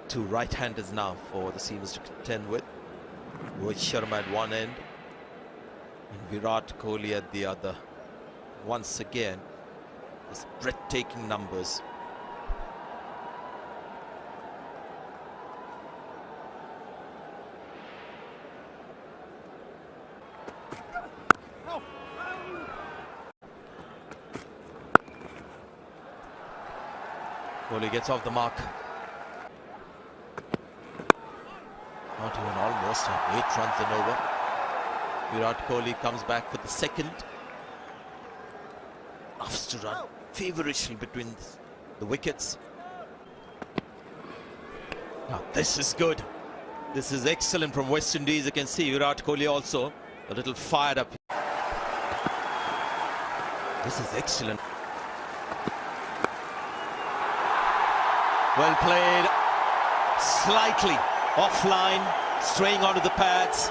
Two right-handers now for the seamers to contend with. Rohit Sharma at one end and Virat Kohli at the other. Once again, this breathtaking numbers. Kohli gets off the mark. Not even almost. 8 runs and over. Virat Kohli comes back for the second. Loves to run feverishly between the wickets. Now this is good. This is excellent from West Indies. You can see Virat Kohli also a little fired up. This is excellent. Well played. Slightly offline, straying onto the pads.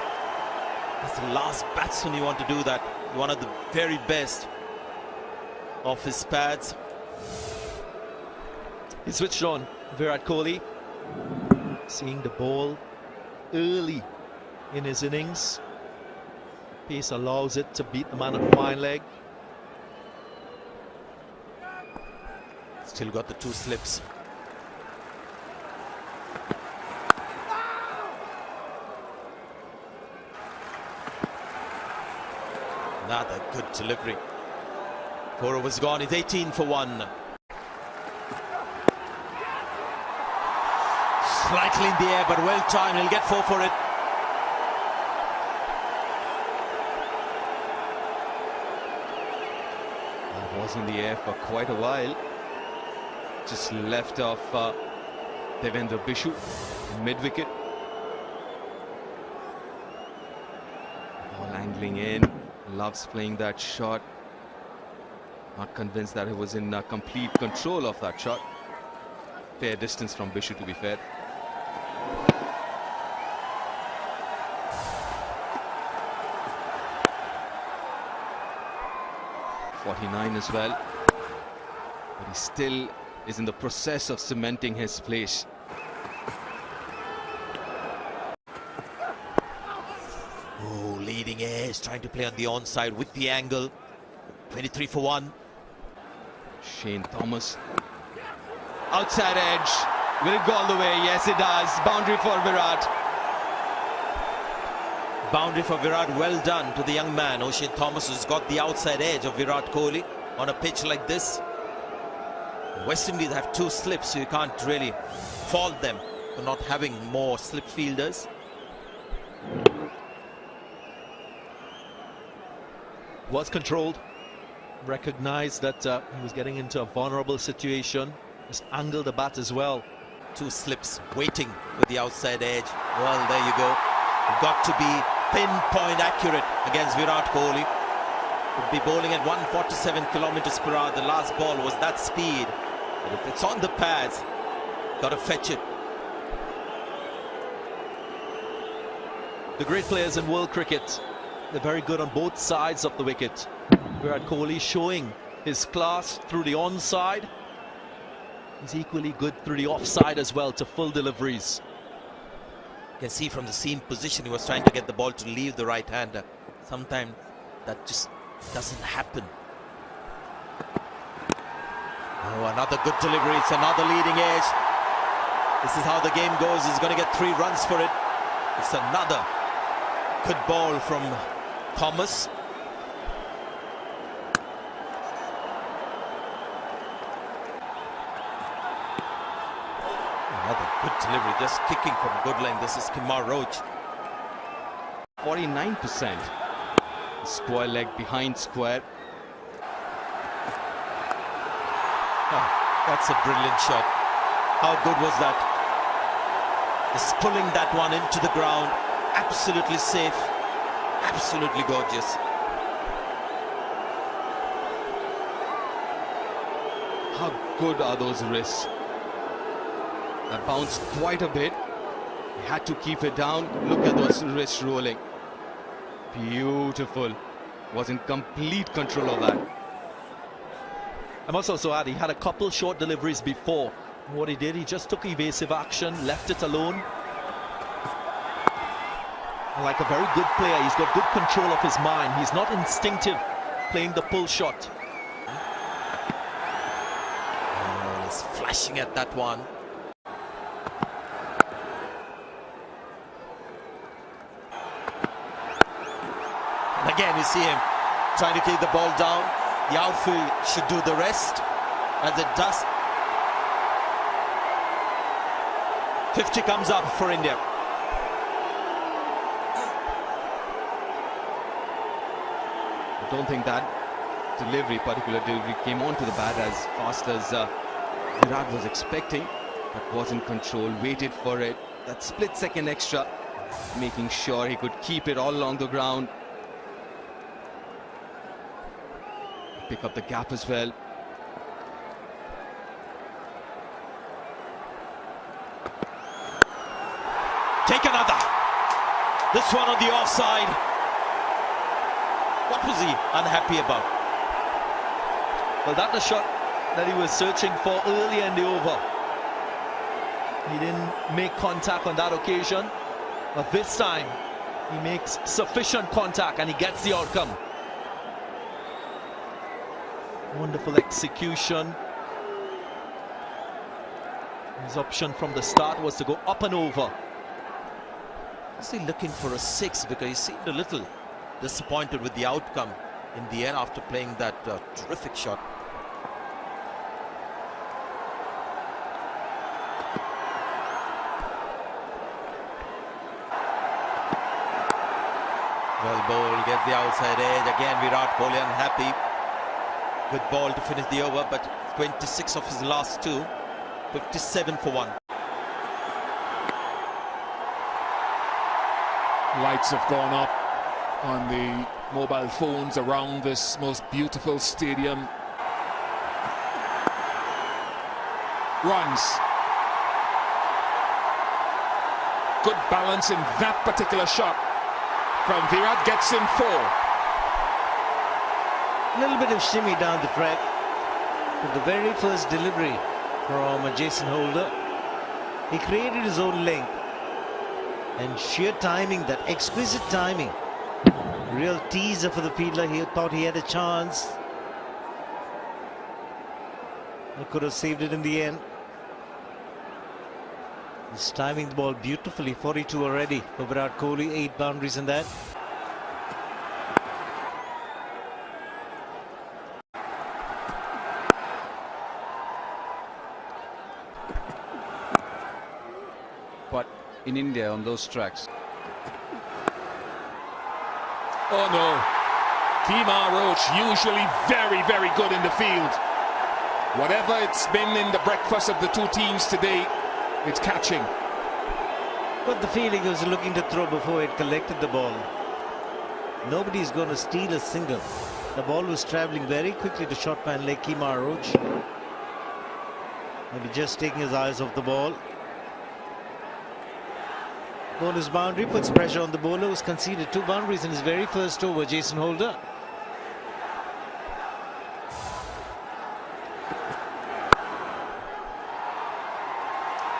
That's the last batsman you want to do that. One of the very best of his pads. He switched on, Virat Kohli, seeing the ball early in his innings. Pace allows it to beat the man on fine leg. Still got the 2 slips. Another good delivery. 4 overs gone. It's 18 for 1. Slightly in the air, but well timed. He'll get 4 for it. That was in the air for quite a while. Just left off Devendra Bishu, mid-wicket. Ball angling in. Loves playing that shot. Not convinced that he was in complete control of that shot. Fair distance from Bishu, to be fair. .49 as well. But he still is in the process of cementing his place. Oh, leading edge, trying to play on the onside with the angle. 23 for 1. Shane Thomas. Outside edge. Will it go all the way? Yes, it does. Boundary for Virat. Boundary for Virat. Well done to the young man. Shane Thomas has got the outside edge of Virat Kohli on a pitch like this. West Indies have 2 slips, so you can't really fault them for not having more slip fielders. Was controlled. Recognized that he was getting into a vulnerable situation. Just angled the bat as well. 2 slips waiting with the outside edge. Well, there you go. You've got to be pinpoint accurate against Virat Kohli. Would be bowling at 147 kilometers per hour. The last ball was that speed. But if it's on the pads, got to fetch it. The great players in world cricket, they're very good on both sides of the wicket. Virat Kohli showing his class through the onside. He's equally good through the offside as well to full deliveries. You can see from the seam position he was trying to get the ball to leave the right-hander. Sometimes that just doesn't happen. Oh, another good delivery. It's another leading edge. This is how the game goes. He's going to get 3 runs for it. It's another good ball from Thomas. Another good delivery, just kicking from good length. This is Kumar Roach. 49%. Square leg behind square. Oh, that's a brilliant shot. How good was that? Just pulling that one into the ground. Absolutely safe. Absolutely gorgeous. How good are those wrists? That bounced quite a bit. He had to keep it down. Look at those wrists rolling. Beautiful. Was in complete control of that. I must also add, he had a couple short deliveries before What he did, he just took evasive action, left it alone. Like a very good player, he's got good control of his mind. He's not instinctive playing the pull shot. Oh, he's flashing at that one. And again, you see him trying to keep the ball down. The outfield should do the rest, as it does. 50 comes up for India. I don't think that particular delivery came onto the bat as fast as Virat was expecting, but was in control, waited for it. That split second extra, making sure he could keep it all along the ground. Pick up the gap as well. Take another. This one on the offside. What was he unhappy about? Well, that's the shot that he was searching for earlier in the over. He didn't make contact on that occasion, but this time he makes sufficient contact and he gets the outcome. Wonderful execution. His option from the start was to go up and over. Is he looking for a 6? Because he seemed a little disappointed with the outcome in the end after playing that terrific shot. Well bowled, gets the outside edge. Again, Virat Kohli unhappy. Good ball to finish the over, but 26 of his last 2, 57 for 1. Lights have gone up on the mobile phones around this most beautiful stadium. Runs. Good balance in that particular shot from Virat, gets in 4. A little bit of shimmy down the track, but the very first delivery from Jason Holder, he created his own length and sheer timing, that exquisite timing. Real teaser for the fielder. He thought he had a chance. He could have saved it in the end. He's timing the ball beautifully. 42 already for Virat Kohli, 8 boundaries in that. But in India, on those tracks, Oh no, Kemar Roach, usually very, very good in the field. Whatever it's been in the breakfast of the two teams today, it's catching. But the feeling he was looking to throw before it collected the ball. Nobody's going to steal a single. The ball was travelling very quickly to short man leg Kemar Roach. Maybe just taking his eyes off the ball. Bonus boundary puts pressure on the bowler, who's conceded 2 boundaries in his very first over, Jason Holder.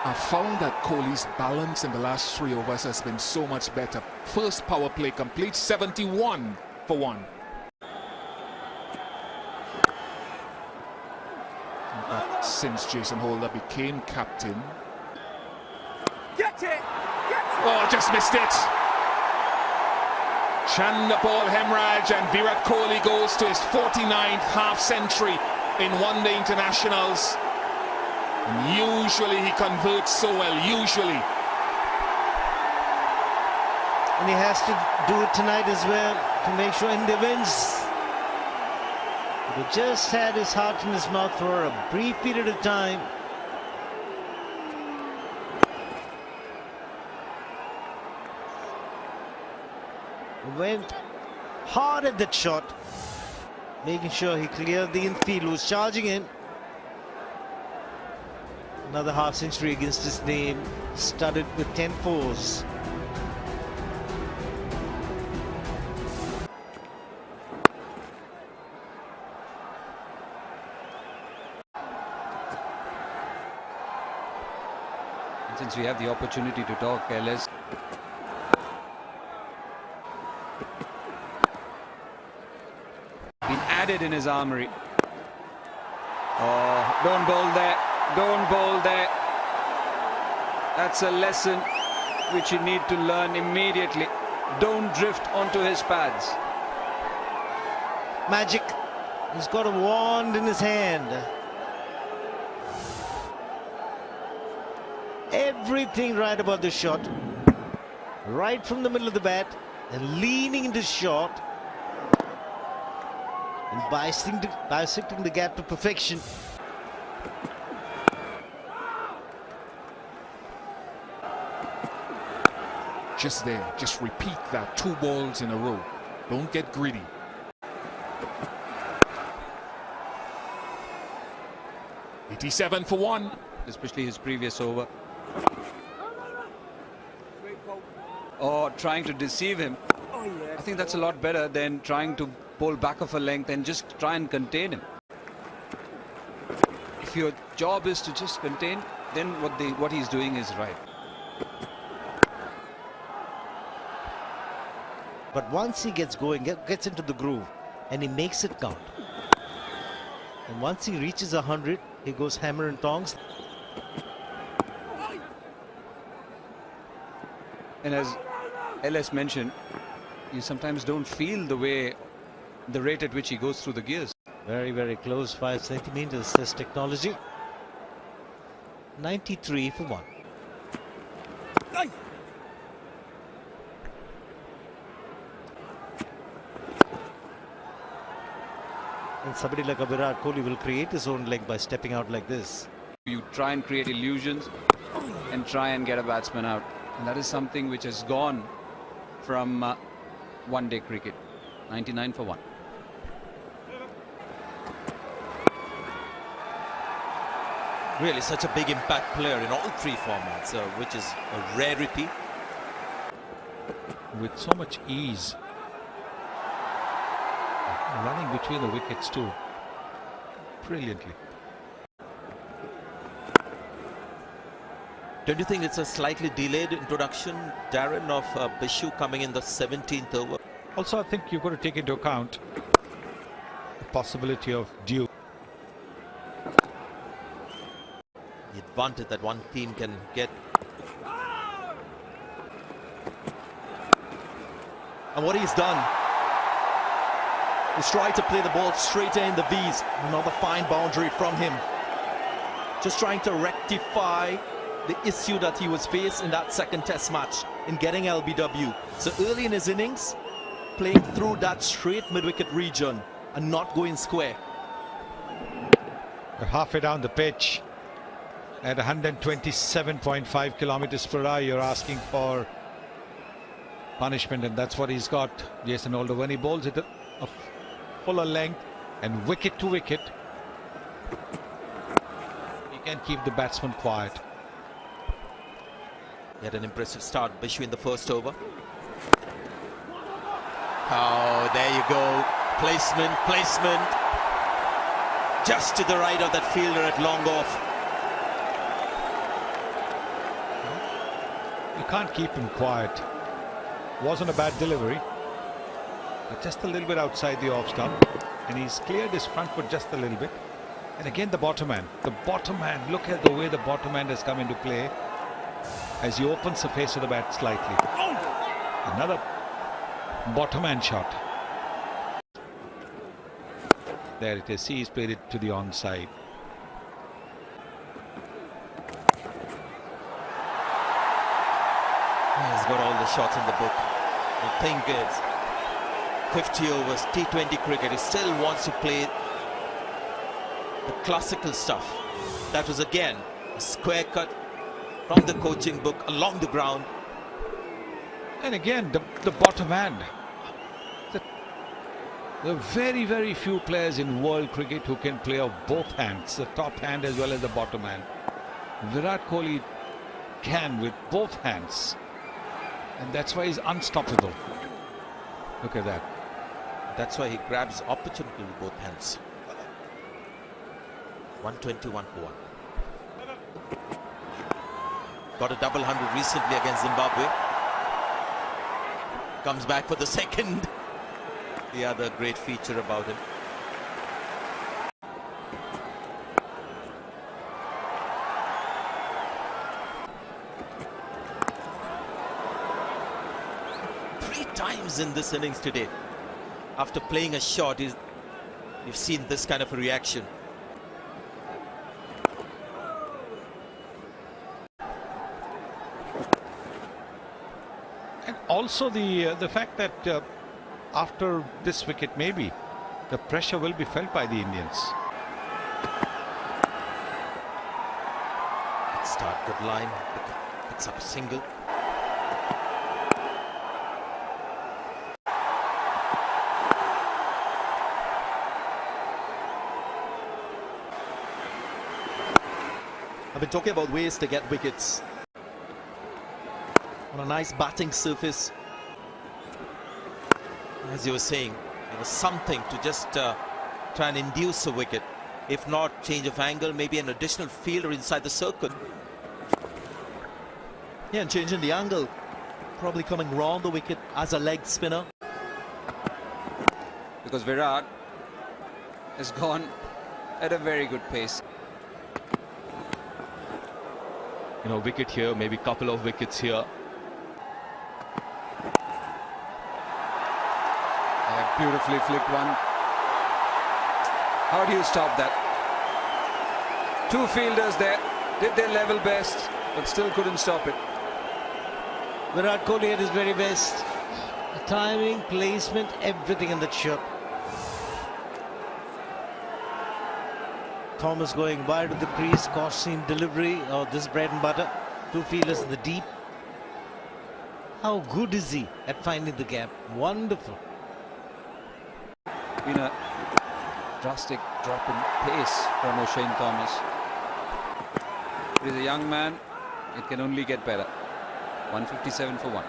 I found that Kohli's balance in the last 3 overs has been so much better. First power play complete, 71 for 1. In fact, since Jason Holder became captain. Get it! Oh, just missed it. Chandapal Hemraj, and Virat Kohli goes to his 49th half century in one-day internationals. And usually he converts so well, usually. And he has to do it tonight as well to make sure India wins. He just had his heart in his mouth for a brief period of time. Went hard at that shot, making sure he cleared the infield, was charging in. Another half century against his name, studded with 10 fours. Since we have the opportunity to talk, LS. Been added in his armory. Oh, don't bowl there. Don't bowl there. That's a lesson which you need to learn immediately. Don't drift onto his pads. Magic. He's got a wand in his hand. Everything right about the shot. Right from the middle of the bat and leaning into shot. And bisecting the gap to perfection. Just there, just repeat that. 2 balls in a row. Don't get greedy. $87 for 1. Especially his previous over. Or trying to deceive him. I think that's a lot better than trying to bowl back of a length and just try and contain him. If your job is to just contain, then what he's doing is right. But once he gets going, gets into the groove, and he makes it count. And once he reaches 100, he goes hammer and tongs. And as LS mentioned, you sometimes don't feel the rate at which he goes through the gears. Very, very close, 5 centimeters, this technology. 93 for 1. And somebody like a Virat Kohli will create his own leg by stepping out like this. You try and create illusions and try and get a batsman out. And that is something which has gone from one-day cricket. 99 for 1. Really such a big impact player in all 3 formats, which is a rarity. With so much ease. Running between the wickets too. Brilliantly. Don't you think it's a slightly delayed introduction, Darren, of Bishu coming in the 17th over? Also, I think you've got to take into account the possibility of dew. The advantage that one team can get. And what he's done is try to play the ball straight in the V's. Another fine boundary from him. Just trying to rectify the issue that he was faced in that second test match in getting LBW. So early in his innings, playing through that straight mid-wicket region and not going square. We're halfway down the pitch at 127.5 kilometers per hour. You're asking for punishment, and that's what he's got. Jason Holder, when he bowls it a fuller length and wicket to wicket, he can keep the batsman quiet. He had an impressive start, Bishu, in the first over. Oh, there you go. Placement. Just to the right of that fielder at long off. You can't keep him quiet. Wasn't a bad delivery, but just a little bit outside the off stump, and he's cleared his front foot just a little bit. And again, the bottom hand. Look at the way the bottom hand has come into play as he opens the face of the bat slightly. Another bottom hand shot. There it is. See, he's played it to the onside. He's got all the shots in the book. The thing is, 50 overs, T20 cricket, he still wants to play the classical stuff. That was again a square cut from the coaching book along the ground. And again, the bottom hand. There are very, very few players in world cricket who can play off both hands, the top hand as well as the bottom hand. Virat Kohli can with both hands, and that's why he's unstoppable. Look at that. That's why he grabs opportunity with both hands. 121 for 1. Got a double 100 recently against Zimbabwe. Comes back for the second. The other great feature about him. Three times in this innings today, after playing a shot, you've seen this kind of a reaction. And also the fact that after this wicket, maybe the pressure will be felt by the Indians. Good start, good line. Picks up a single. I've been talking about ways to get wickets. On a nice batting surface. As you were saying, there was something to just try and induce a wicket. If not, change of angle, maybe an additional fielder inside the circle. Yeah, and changing the angle. Probably coming round the wicket as a leg spinner. Because Virat has gone at a very good pace. You know, wicket here, maybe couple of wickets here. Beautifully flicked one. How do you stop that? Two fielders there, did their level best, but still couldn't stop it. Virat Kohli at his very best. The timing, placement, everything in that shot. Thomas going wide of the crease, costing delivery. Oh, this bread and butter. Two fielders in the deep. How good is he at finding the gap? Wonderful. Been a drastic drop in pace from O'Shane Thomas. He's a young man, it can only get better. 157 for 1.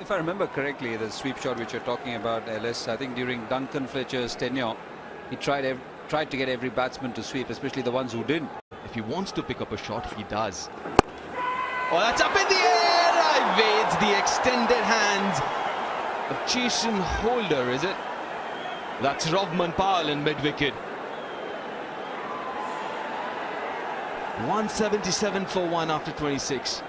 If I remember correctly, the sweep shot which you're talking about, Ellis, I think during Duncan Fletcher's tenure, he tried to get every batsman to sweep, especially the ones who didn't. If he wants to pick up a shot, he does. Oh, that's up in the air! Evades the extended hands of Jason Holder, is it? That's Rovman Pal in mid-wicket. 177 for 1 after 26.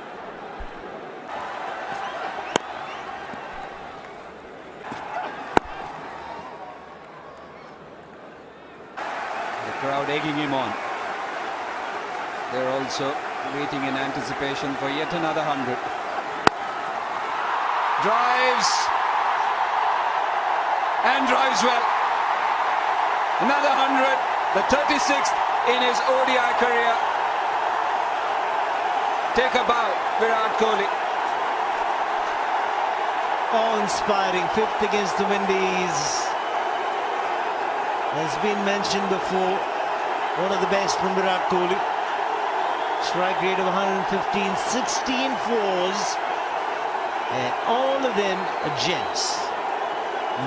The crowd egging him on. They're also waiting in anticipation for yet another 100. Drives. And drives well. Another 100. The 36th in his ODI career. Take a bow, Virat Kohli. Awe-inspiring, fifth against the Windies. Has been mentioned before, one of the best from Virat Kohli. Strike rate of 115, 16 fours, and all of them are gems.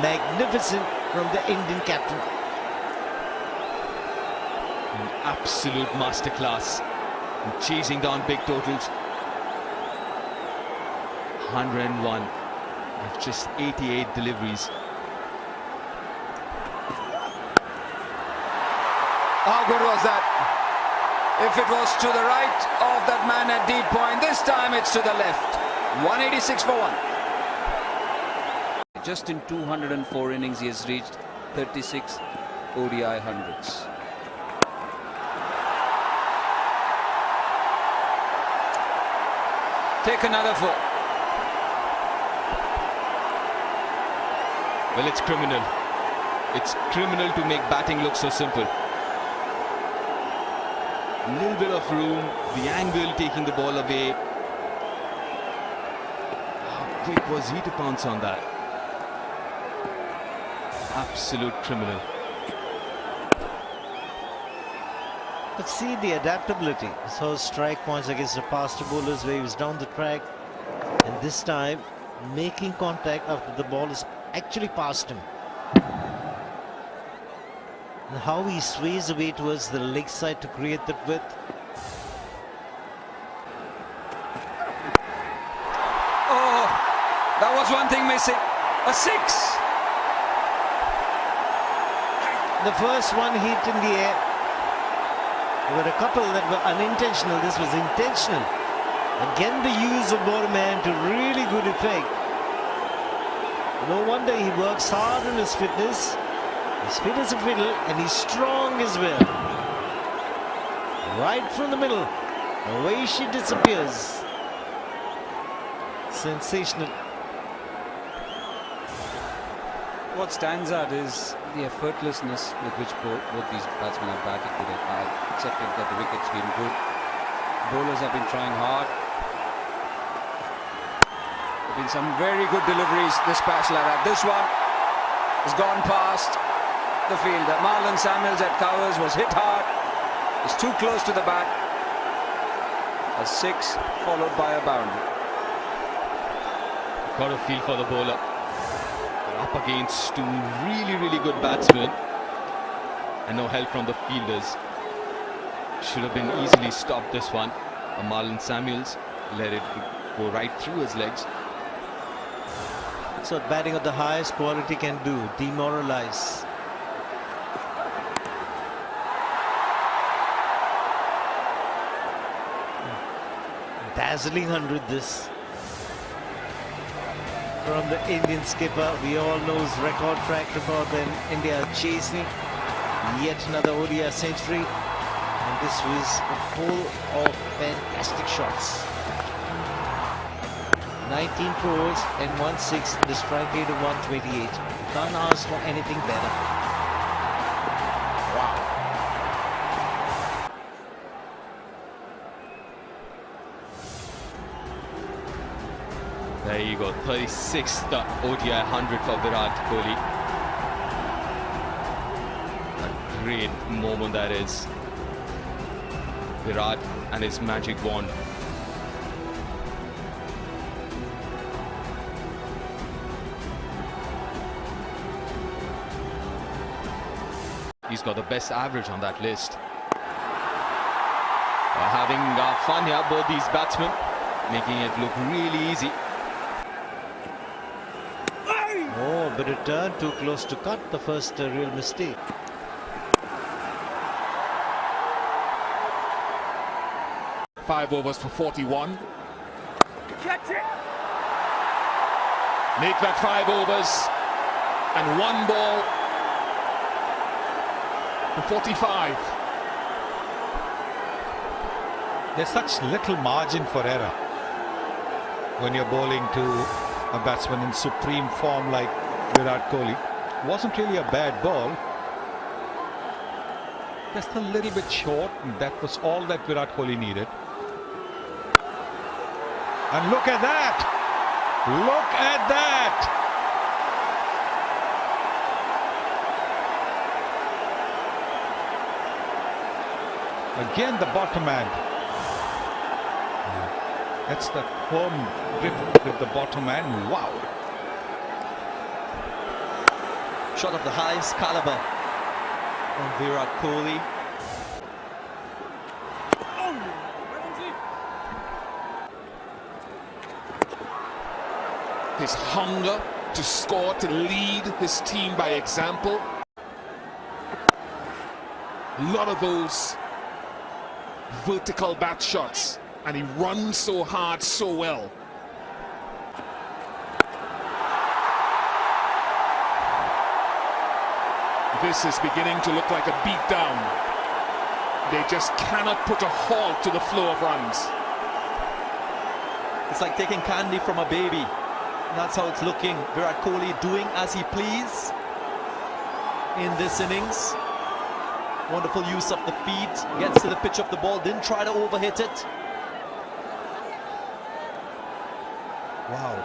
Magnificent from the Indian captain. An absolute masterclass in chasing down big totals. 101 of just 88 deliveries. How good was that? If it was to the right of that man at deep point, this time it's to the left. 186 for 1. Just in 204 innings, he has reached 36 ODI hundreds. Take another 4. Well, it's criminal. It's criminal to make batting look so simple. A little bit of room, the angle taking the ball away. How quick was he to pounce on that? Absolute criminal. But see the adaptability. So strike points against the faster bowlers where he was down the track, and this time making contact after the ball is actually past him. And how he sways away towards the leg side to create that width. was one thing missing. A 6. The first one hit in the air. There were a couple that were unintentional. This was intentional. Again, the use of Borman to really good effect. No wonder he works hard on his fitness. He's fit as a fiddle and he's strong as well. Right from the middle. Away she disappears. Sensational. What stands out is the effortlessness with which both these batsmen have batted today. I accepted that the wicket's been good. Bowlers have been trying hard. There have been some very good deliveries this patch like that. This one has gone past the field. That Marlon Samuels at covers was hit hard. It's too close to the bat. A 6 followed by a boundary. Got a feel for the bowler. They're up against two really good batsmen and no help from the fielders. Should have been easily stopped, this one. Marlon Samuels let it go right through his legs. That's what batting of the highest quality can do, demoralize. Dazzling 100 this. From the Indian skipper, we all know his record track record when India chasing yet another ODI century, and this was full of fantastic shots. 19 fours and 1/6, the strike rate of 128. Can't ask for anything better. Wow. There you go, 36th ODI 100 for Virat Kohli. A great moment that is. Virat and his magic wand. He's got the best average on that list. Having fun here, both these batsmen, making it look really easy. Oh, but a turn too close to cut, the first real mistake. Five overs for 41. Catch it! Make that 5 overs and 1 ball for 45. There's such little margin for error when you're bowling to a batsman in supreme form like Virat Kohli. Wasn't really a bad ball. Just a little bit short, and that was all that Virat Kohli needed. And look at that! Look at that! Again, the bottom hand. That's the firm grip with the bottom hand. Wow. Shot of the highest caliber from Virat Kohli. His hunger to score, to lead his team by example. A lot of those vertical bat shots, and he runs so hard, so well. This is beginning to look like a beatdown. They just cannot put a halt to the flow of runs. It's like taking candy from a baby. That's how it's looking. Virat Kohli doing as he please in this innings. Wonderful use of the feet. Gets to the pitch of the ball. Didn't try to overhit it. Wow.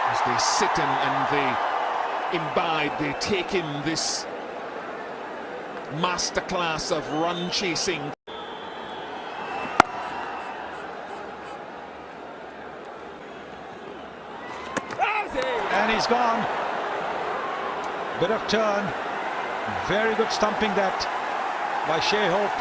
As they sit and they imbibe, they take in this masterclass of run chasing. And he's gone. Bit of turn. Very good stumping that by Shea Hope.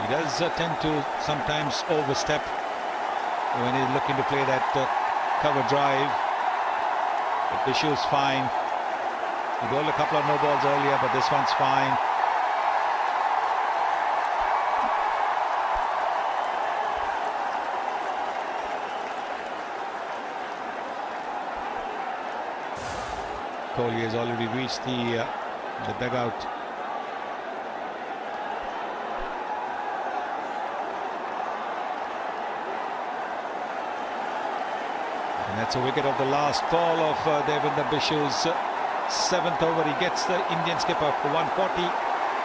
He does tend to sometimes overstep when he's looking to play that cover drive. But Bishu's fine. He bowled a couple of no balls earlier, but this one's fine. Kohli has already reached the dugout. And that's a wicket of the last ball of Devendra Bishu's 7th over. He gets the Indian skipper for 140,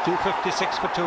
256 for 2.